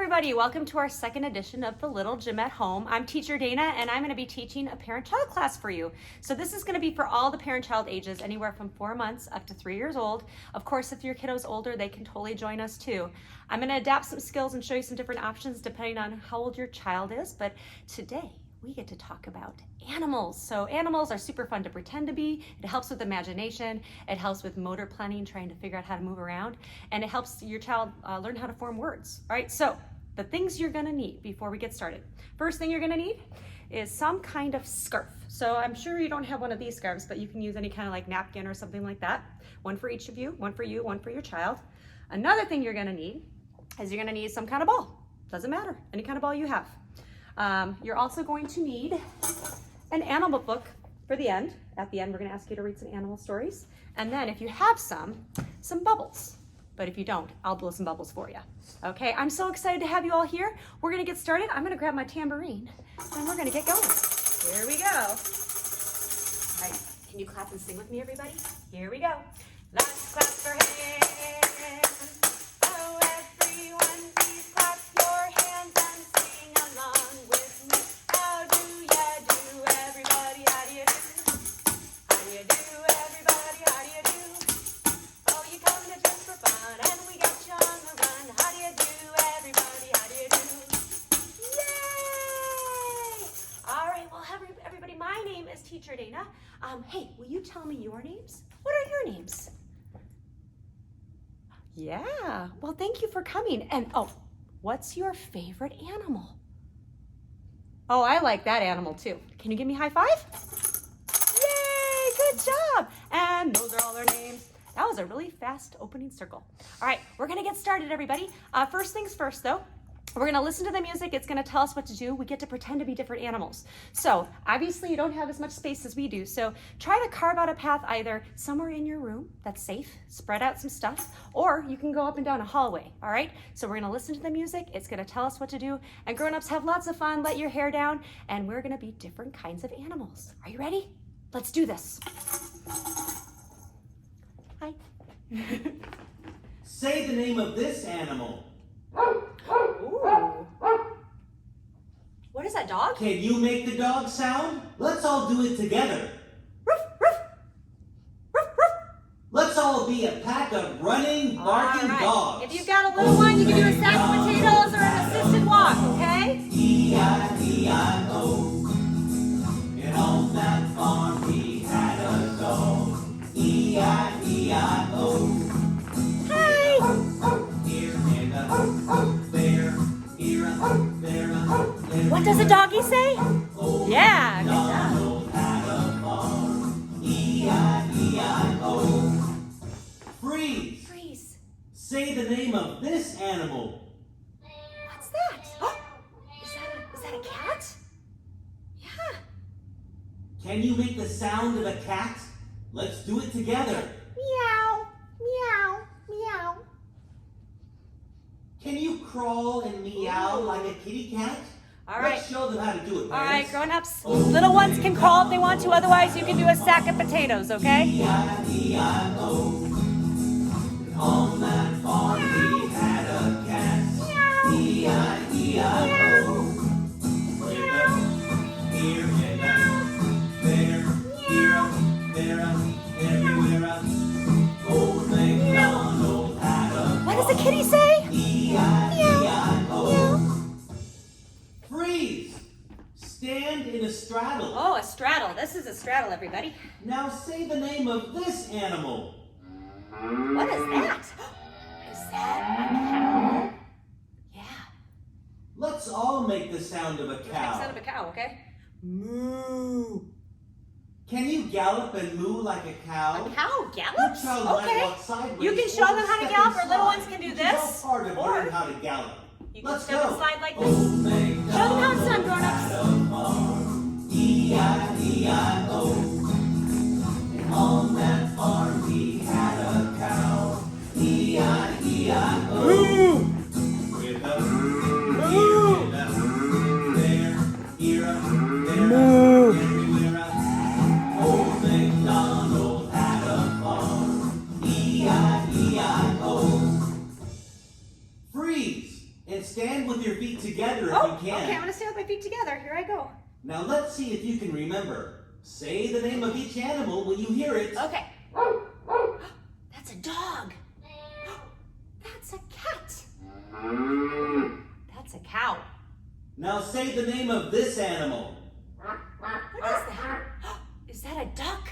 everybody, welcome to our second edition of The Little Gym at Home. I'm teacher Dana and I'm going to be teaching a parent-child class for you. So this is going to be for all the parent-child ages, anywhere from 4 months up to 3 years old. Of course, if your kiddo's older, they can totally join us too. I'm going to adapt some skills and show you some different options depending on how old your child is, but today we get to talk about animals. So animals are super fun to pretend to be. It helps with imagination. It helps with motor planning, trying to figure out how to move around. And it helps your child learn how to form words. All right, so the things you're gonna need before we get started. First thing you're gonna need is some kind of scarf. So I'm sure you don't have one of these scarves, but you can use any kind of like napkin or something like that. One for each of you, one for you, one for your child. Another thing you're gonna need is you're gonna need some kind of ball. Doesn't matter, any kind of ball you have. You're also going to need an animal book for the end. At the end, we're going to ask you to read some animal stories. And then if you have some bubbles. But if you don't, I'll blow some bubbles for you. Okay, I'm so excited to have you all here. We're going to get started. I'm going to grab my tambourine and we're going to get going. Here we go. All right, can you clap and sing with me, everybody? Here we go. Let's clap for hands. Oh, everyone, please clap your hands and sing along with me. How do ya do, everybody? How do you do? How do you do, everybody? How do you do? Oh, you come to church for fun and we get you on the run. How do you do, everybody? How do you do? Yay! All right, well, everybody, my name is Teacher Dana. Hey, will you tell me your names? What are your names? Yeah, well, thank you for coming. And oh, what's your favorite animal? Oh, I like that animal too. Can you give me a high five? Yay, good job. And those are all their names. That was a really fast opening circle. All right, we're gonna get started, everybody. First things first though, we're gonna listen to the music. It's gonna tell us what to do. We get to pretend to be different animals. So obviously you don't have as much space as we do. So try to carve out a path either somewhere in your room that's safe, spread out some stuff, or you can go up and down a hallway, all right? So we're gonna listen to the music. It's gonna tell us what to do. And grown-ups, have lots of fun, let your hair down, and we're gonna be different kinds of animals. Are you ready? Let's do this. Hi. Say the name of this animal. Ooh. What is that, dog? Can you make the dog sound? Let's all do it together. Ruff, ruff. Ruff, ruff. Let's all be a pack of running, barking dogs. If you've got a little one, you can do a sack of potatoes or an assisted walk, okay? E-I-E-I-O. And on that farm he had a dog. E-I-E-I-O. Hi. Here and there, here and there. What does a doggy say? Yeah, good job. E-I-E-I-O. Freeze. Freeze. Say the name of this animal. What's that? Is that a cat? Yeah. Can you make the sound of a cat? Let's do it together. Meow, meow, meow. Can you crawl and meow like a kitty cat? All right. Let's show them how to do it, All right, parents. grown-ups, little ones can crawl if they want to, otherwise you can do a sack of potatoes, okay? E-I-E-I-O. On that farm he had a cat. E-I-E-I-O. Here and there, here, there, everywhere. Old MacDonald had a What does the kitty say? E-I-E-I-O. Freeze! Stand in a straddle. Oh, a straddle. This is a straddle, everybody. Now say the name of this animal. What is that? Is that a cow? Yeah. Let's all make the sound of a Make the cow. sound of a cow, okay? Moo. Can you gallop and moo like a cow? A cow Your gallops? child might Okay. walk sideways You can or show them how to step gallop, and or little slide, ones can do which this, is all part of or learning how to gallop. You can Let's step go. and slide like this. Old Show them how it's done, grown-ups. E-I-E-I-O. And on that farm he had a cow. E-I-E-I-O. With a here and there, here and there, everywhere. Old MacDonald had a farm. E-I-E-I-O. Freeze! and stand with your feet together if Oh, you can. okay, I'm gonna stand with my feet together. Here I go. Now let's see if you can remember. Say the name of each animal when you hear it. Okay. That's a dog. That's a cat. That's a cow. Now say the name of this animal. What is that? Is that a duck?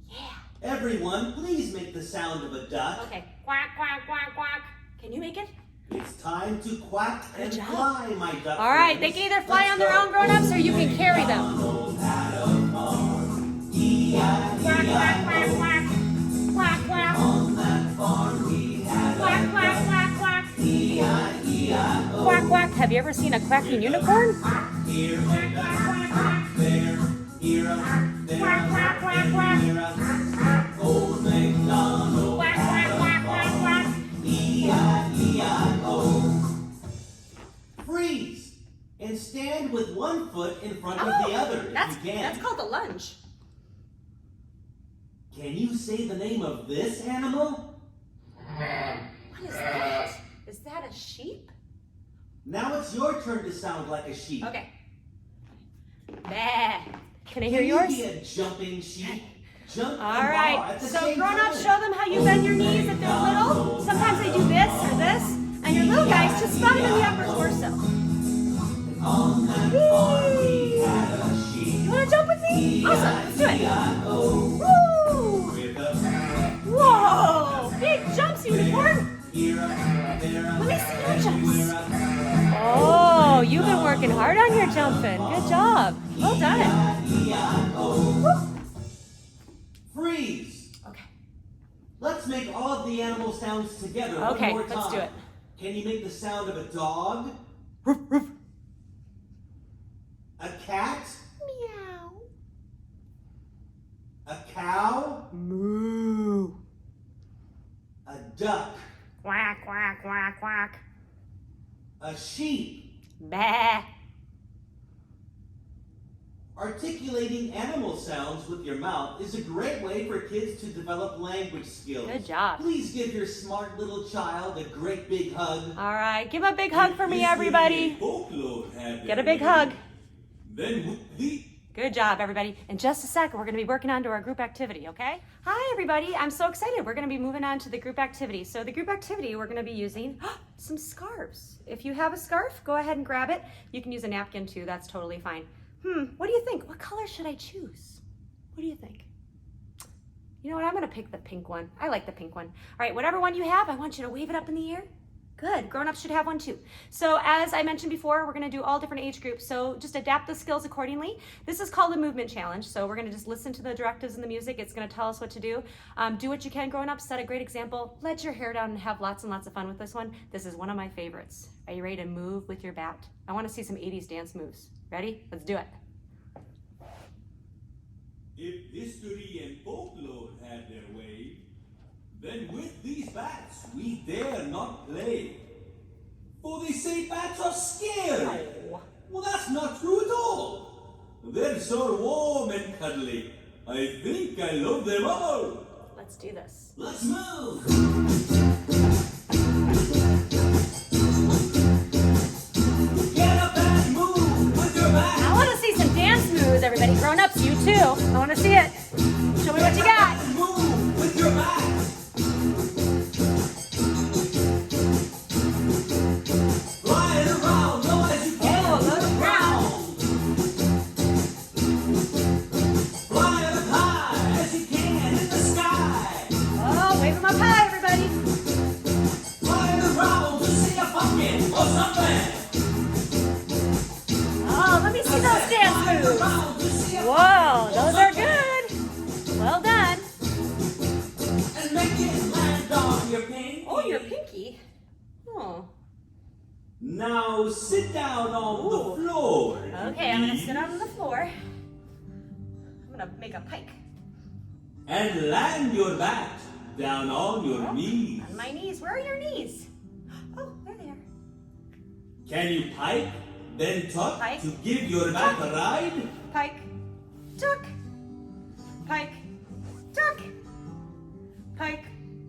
Yeah. Everyone, please make the sound of a duck. Okay. Quack, quack, quack, quack. Can you make it? It's time to quack and job. fly, my duck. All right, they friends. can either fly Let's on their go. own grown-ups or you can carry them. Quack, quack, quack, quack. Quack, quack. Quack, quack, quack, quack. Quack, quack. Have you ever seen a quacking unicorn? Here, Quack, quack, quack, quack. there, here, there, Quack, quack, quack, quack. Old MacDonald Quack, quack, quack, quack, quack. E-I-E-I-O. Freeze and stand with one foot in front of the other if you can. That's called a lunge. Can you say the name of this animal? What is that? Is that a sheep? Now it's your turn to sound like a sheep. Okay. Bah. Can I hear Can yours? you be a jumping sheep? Jump All and right. paw at the So same grown-ups, time. show them how you bend your knees if they're little. Sometimes they do this or this. And your little guys, just spot them in the upper torso. On that farm we had a sheep. You want to jump with me? Awesome. Let's do it. E-I-O. Woo! With a Whoa! Big jumps, unicorn. here, there, Let me see your jumps. here, Oh, you've been working hard on your jumping. Good job. Well done. Woo. freeze. Okay. Let's make all of the animal sounds together Okay, one more time. let's do it. Can you make the sound of a dog? Roof, roof. A cat? Meow. A cow? Moo. A duck? Quack, quack, quack, quack. A sheep? Bah. Articulating animal sounds with your mouth is a great way for kids to develop language skills. Good job. Please give your smart little child a great big hug. All right, give a big hug for me, everybody. Get a big hug. Then with the Good job, everybody. In just a second, we're going to be working on to our group activity, okay? Hi, everybody. I'm so excited. We're going to be moving on to the group activity. So the group activity, we're going to be using some scarves. If you have a scarf, go ahead and grab it. You can use a napkin too. That's totally fine. What do you think? What color should I choose? What do you think? You know what? I'm going to pick the pink one. I like the pink one. All right, whatever one you have, I want you to wave it up in the air. Good. Grown-ups should have one too. So as I mentioned before, we're going to do all different age groups. So just adapt the skills accordingly. This is called a movement challenge. So we're going to just listen to the directives in the music. It's going to tell us what to do. Do what you can, grown-ups. Set a great example. Let your hair down and have lots and lots of fun with this one. This is one of my favorites. Are you ready to move with your bat? I want to see some 80s dance moves. Ready? Let's do it. If history and folklore had their way, then with these bats we dare not play. For they say bats are scary. Oh. Well, that's not true at all. They're so warm and cuddly. I think I love them all. Let's do this. Let's move. Get up and move with your back. I want to see some dance moves, everybody. Grown-ups, you too. I want to see it. Show me what you got. Move with your back. Flying around, low as you can. Oh, low to the ground. Flying up high as you can in the sky. Oh, wave them up high, everybody. Flying around to see a pumpkin or something. Oh, let me see those dance moves. Around to see a Whoa, those are good. Well done. and make it land on your pinky. Oh, your pinky. Oh. Now sit down on Ooh. the floor. Okay, I'm gonna please. sit on the floor. I'm gonna make a pike. And land your bat down on your knees. On my knees. Where are your knees? Oh, there they are. Can you pike, then tuck Pike. to give your bat a ride? Pike. Duck. Pike. Duck. Pike.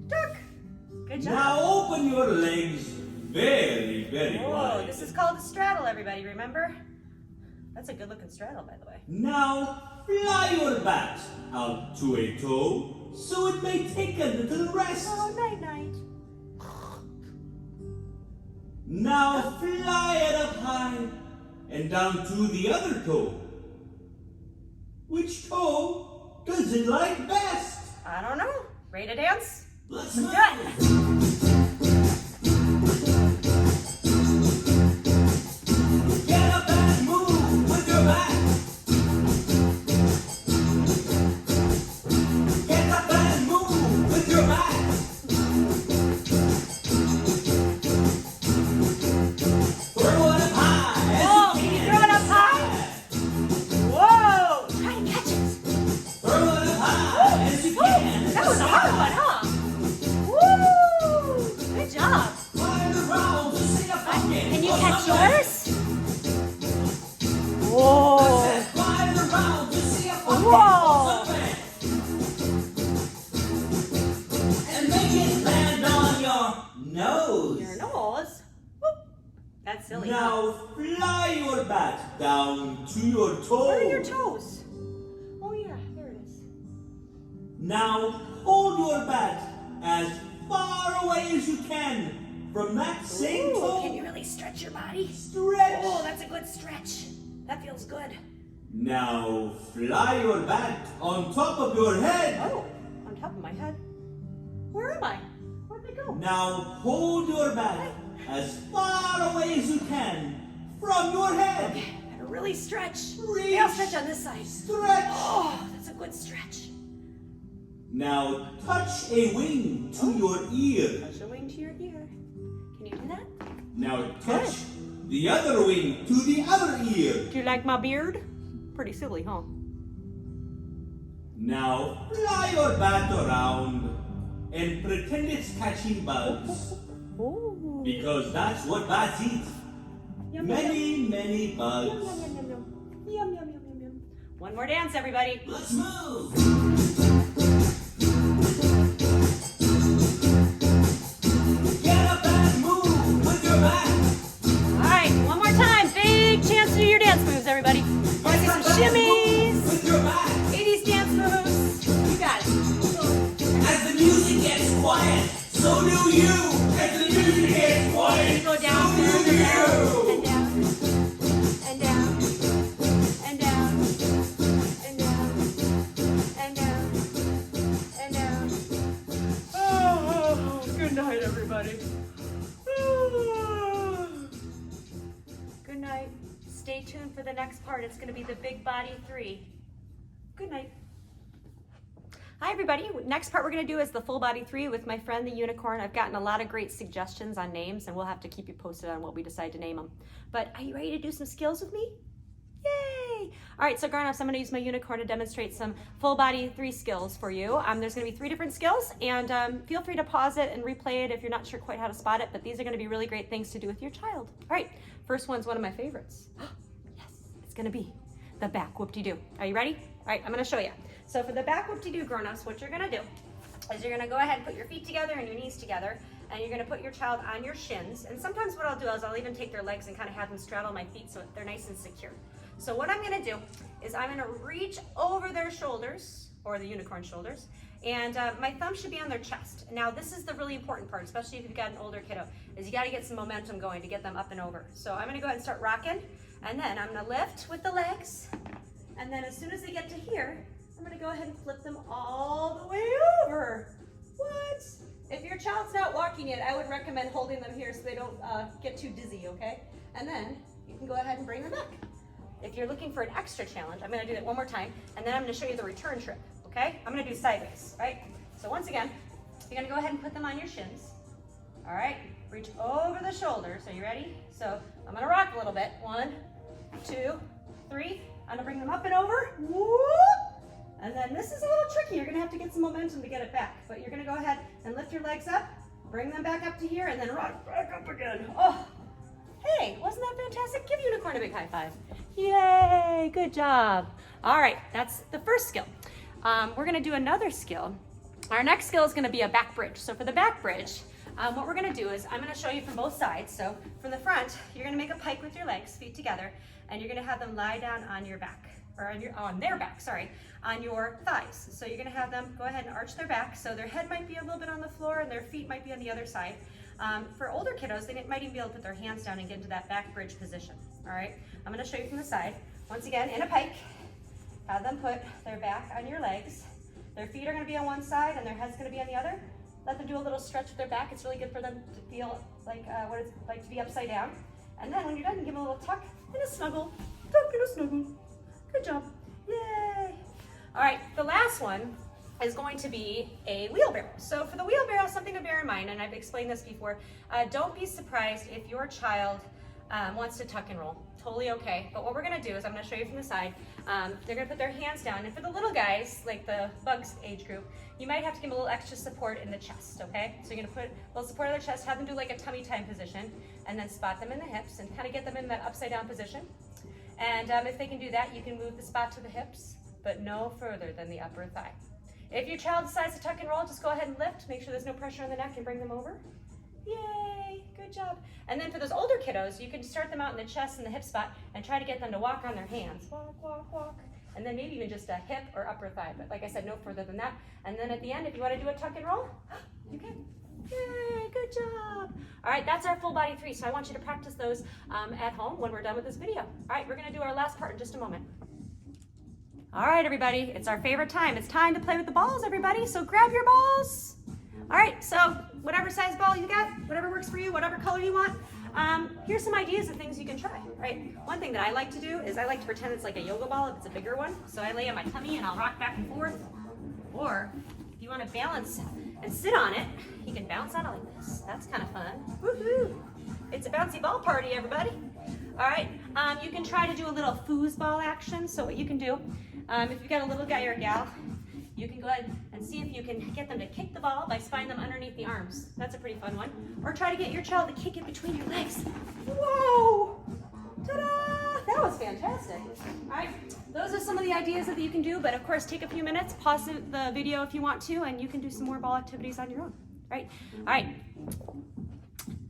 Duck. Good job. Now open your legs very, very Whoa, wide. called a straddle, everybody, remember? That's a good looking straddle, by the way. Now fly your bat out to a toe so it may take a little rest. Oh, night night. Now fly it up high and down to the other toe. Which toe does it like best? I don't know. Ready to dance? Let's Do move. it. Get up and move with your back. Get up and move with your back. Throw it up high. Whoa, can you throw it up high? Whoa! Try and catch it. Throw it up high as you can. That was a hard one, huh? Woo! Good job. Fly around to see a pumpkin. Can you or catch something. yours? Whoa! Fly around to see a pumpkin. Whoa. or something. And make it land on your nose. Your nose. Whoop. That's silly. huh? Now fly your bat down to your toe. Where are your toes? Oh yeah, there it is. Now hold your bat as far away as you can from that same Ooh, toe. can you really stretch your body? Stretch. Oh, that's a good stretch. That feels good. Now fly your bat on top of your head. Oh, on top of my head. Where am I? Where'd they go? Now hold your bat as far away as you can from your head. Okay, better really stretch. Reach. Maybe I'll stretch on this side. Stretch. Oh, that's a good stretch. Now touch a wing to your ear. Touch a wing to your ear. Can you do that? Now touch the other wing to the other ear. Do you like my beard? Pretty silly, huh? Now fly your bat around and pretend it's catching bugs. Oh. Because that's what bats eat. Yum, Many, many yum, bugs. yum, yum, yum, yum. Yum, yum, yum, yum, yum. One more dance, everybody. Let's move. Get up and move with your back. All right, one more time. Big chance to do your dance moves, everybody. Want to see some shimmies? With your back. 80s dance moves. You got it. As the music gets quiet, so do you. As the music gets quiet, Go down, so do you. and down, and down, and down, and down, and down, and down. Oh, good night, everybody. Good night. Stay tuned for the next part. It's going to be the Big Body 3. Good night. Hi, everybody. Next part we're going to do is the Full Body 3 with my friend the Unicorn. I've gotten a lot of great suggestions on names, and we'll have to keep you posted on what we decide to name them. But are you ready to do some skills with me? Yay! All right, so grown-ups, I'm going to use my Unicorn to demonstrate some Full Body 3 skills for you. There's going to be 3 different skills, and feel free to pause it and replay it if you're not sure quite how to spot it, but these are going to be really great things to do with your child. All right, first one's one of my favorites. Yes, it's going to be the back whoop-de-doo. Are you ready? All right, I'm going to show you. So for the back whoop-de-doo, grown-ups, what you're going to do is you're going to go ahead and put your feet together and your knees together, and you're going to put your child on your shins. And sometimes what I'll do is I'll even take their legs and kind of have them straddle my feet so they're nice and secure. So what I'm going to do is I'm going to reach over their shoulders, or the unicorn shoulders, and my thumb should be on their chest. Now this is the really important part, especially if you've got an older kiddo, is you got to get some momentum going to get them up and over. So I'm going to go ahead and start rocking, and then I'm going to lift with the legs, and then as soon as they get to here, I'm going to go ahead and flip them all the way over. What? If your child's not walking yet, I would recommend holding them here so they don't get too dizzy, okay? And then you can go ahead and bring them back. If you're looking for an extra challenge, I'm going to do it one more time, and then I'm going to show you the return trip, okay? I'm going to do sideways, right? So once again, you're going to go ahead and put them on your shins. All right, reach over the shoulders. Are you ready? So I'm going to rock a little bit. 1, 2, 3. I'm going to bring them up and over. Whoop! And then this is a little tricky. You're going to have to get some momentum to get it back. But you're going to go ahead and lift your legs up, bring them back up to here, and then rock back up again. Oh, hey, wasn't that fantastic? Give Unicorn a big high five. Yay, good job. All right, that's the first skill. We're going to do another skill. Our next skill is going to be a back bridge. So for the back bridge, What we're gonna do is I'm gonna show you from both sides. So from the front, you're gonna make a pike with your legs, feet together, and you're gonna have them lie down on your back, or on their back, sorry, on your thighs. So you're gonna have them go ahead and arch their back, so their head might be a little bit on the floor and their feet might be on the other side. For older kiddos, they might even be able to put their hands down and get into that back bridge position. All right, I'm gonna show you from the side. Once again, in a pike, have them put their back on your legs. Their feet are gonna be on one side and their head's gonna be on the other. Let them do a little stretch with their back. It's really good for them to feel like what it's like to be upside down. And then when you're done, give them a little tuck and a snuggle. Tuck and a snuggle. Good job. Yay. All right, the last one is going to be a wheelbarrow. So for the wheelbarrow, something to bear in mind, and I've explained this before, don't be surprised if your child wants to tuck and roll. Totally okay. But what we're gonna do is I'm gonna show you from the side. They're gonna put their hands down. And for the little guys, like the Bugs age group, you might have to give them a little extra support in the chest, okay? So you're gonna put a little support in their chest, have them do like a tummy time position, and then spot them in the hips and kind of get them in that upside down position. And if they can do that, you can move the spot to the hips, but no further than the upper thigh. If your child decides to tuck and roll, just go ahead and lift. Make sure there's no pressure on the neck and bring them over. Yay, good job. And then for those older kiddos, you can start them out in the chest and the hip spot and try to get them to walk on their hands. Walk, walk, walk. And then maybe even just a hip or upper thigh. But like I said, no further than that. And then at the end, if you want to do a tuck and roll, you can. Yay, good job. All right, that's our full body 3. So I want you to practice those at home when we're done with this video. All right, we're going to do our last part in just a moment. All right, everybody, it's our favorite time. It's time to play with the balls, everybody. So grab your balls. All right, so whatever size ball you got, whatever works for you, whatever color you want, here's some ideas of things you can try, right? One thing that I like to do is I like to pretend it's like a yoga ball if it's a bigger one. So I lay on my tummy and I'll rock back and forth. Or if you want to balance and sit on it, you can bounce on it like this. That's kind of fun. Woohoo! It's a bouncy ball party, everybody. All right, you can try to do a little foosball action. So what you can do, if you've got a little guy or a gal, you can go ahead and see if you can get them to kick the ball by spying them underneath the arms. That's a pretty fun one. Or try to get your child to kick it between your legs. Whoa! Ta-da! That was fantastic. All right, those are some of the ideas that you can do, but of course, take a few minutes, pause the video if you want to, and you can do some more ball activities on your own. All right.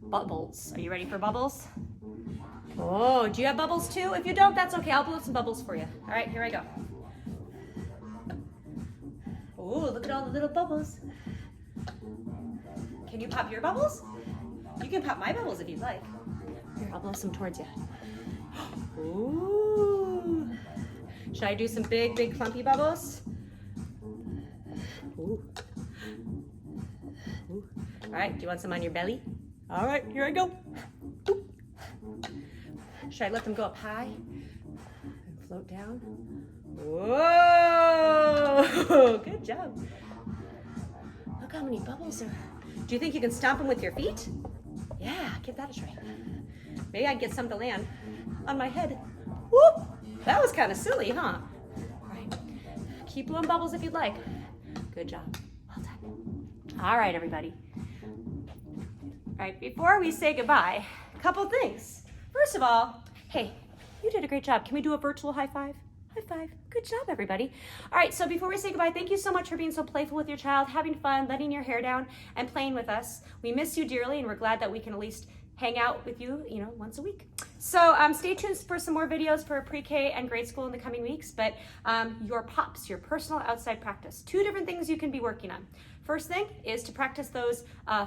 Bubbles. Are you ready for bubbles? Oh, do you have bubbles too? If you don't, that's okay. I'll blow some bubbles for you. All right, here I go. Oh, look at all the little bubbles. Can you pop your bubbles? You can pop my bubbles if you'd like. Here, I'll blow some towards you. Ooh. Should I do some big, big clumpy bubbles? Ooh. Ooh. All right, do you want some on your belly? All right, here I go. Ooh. Should I let them go up high and float down? Whoa! Good job. Look how many bubbles are. Do you think you can stomp them with your feet? Yeah, give that a try. Maybe I can get some to land on my head. Whoop! That was kind of silly, huh? All right. Keep blowing bubbles if you'd like. Good job. Well done. All right, everybody. All right, before we say goodbye, a couple things. First of all, hey, you did a great job. Can we do a virtual high five? High five. Good job, everybody. All right, so before we say goodbye, thank you so much for being so playful with your child, having fun, letting your hair down, and playing with us. We miss you dearly, and we're glad that we can at least hang out with you, once a week. So stay tuned for some more videos for pre-K and grade school in the coming weeks, but your POPs, your personal outside practice, 2 different things you can be working on. First thing is to practice those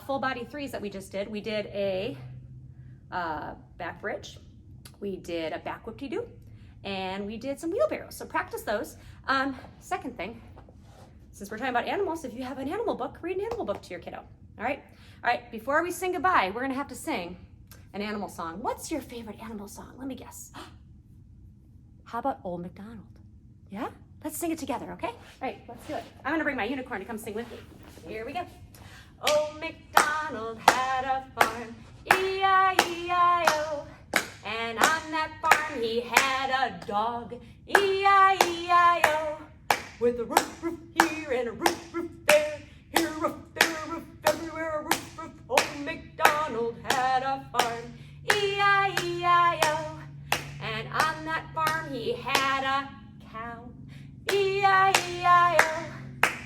full body 3s that we just did. We did a back bridge, we did a back whoop-de-doo, and we did some wheelbarrows. So practice those. Second thing, since we're talking about animals, if you have an animal book, read an animal book to your kiddo. All right, before we sing goodbye, we're gonna have to sing an animal song. What's your favorite animal song? Let me guess. How about Old MacDonald? Yeah? Let's sing it together, okay? All right, let's do it. I'm gonna bring my unicorn to come sing with me. Here we go. Old MacDonald had a farm, E-I-E-I-O. And on that farm he had a dog, E-I-E-I-O. With a roof, roof here and a roof, roof there. Here a roof, there a roof, everywhere a roof, roof. Old MacDonald had a farm, E-I-E-I-O. And on that farm he had a cow, E-I-E-I-O.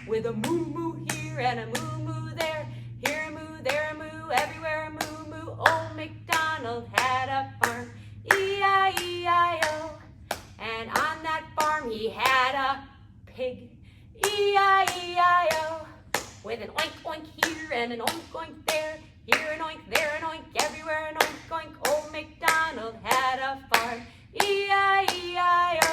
With a moo-moo here and a moo-moo there. Here a moo, there a moo, MacDonald had a farm, E-I-E-I-O. And on that farm he had a pig, E-I-E-I-O. With an oink oink here and an oink oink there, here an oink, there an oink, everywhere an oink oink. Old MacDonald had a farm, E-I-E-I-O.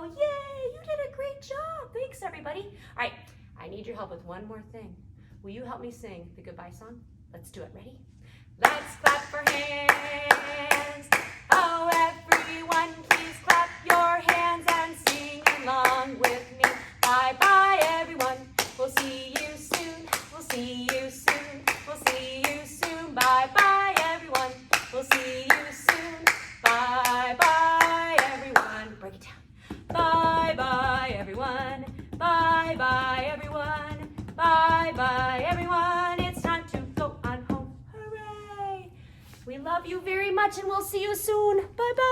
Yay, you did a great job. Thanks, everybody. All right, I need your help with one more thing. Will you help me sing the goodbye song? Let's do it. Ready? Let's clap for hands. Oh, everyone, please clap your hands and sing along with me. Bye-bye, everyone. We'll see you soon. We'll see you soon. We'll see you soon. Bye-bye, everyone. We'll see you soon. Bye-bye, everyone. Break it down. Bye-bye, everyone. Bye-bye, everyone. Bye-bye, everyone. It's time to go on home. Hooray! We love you very much and we'll see you soon. Bye-bye.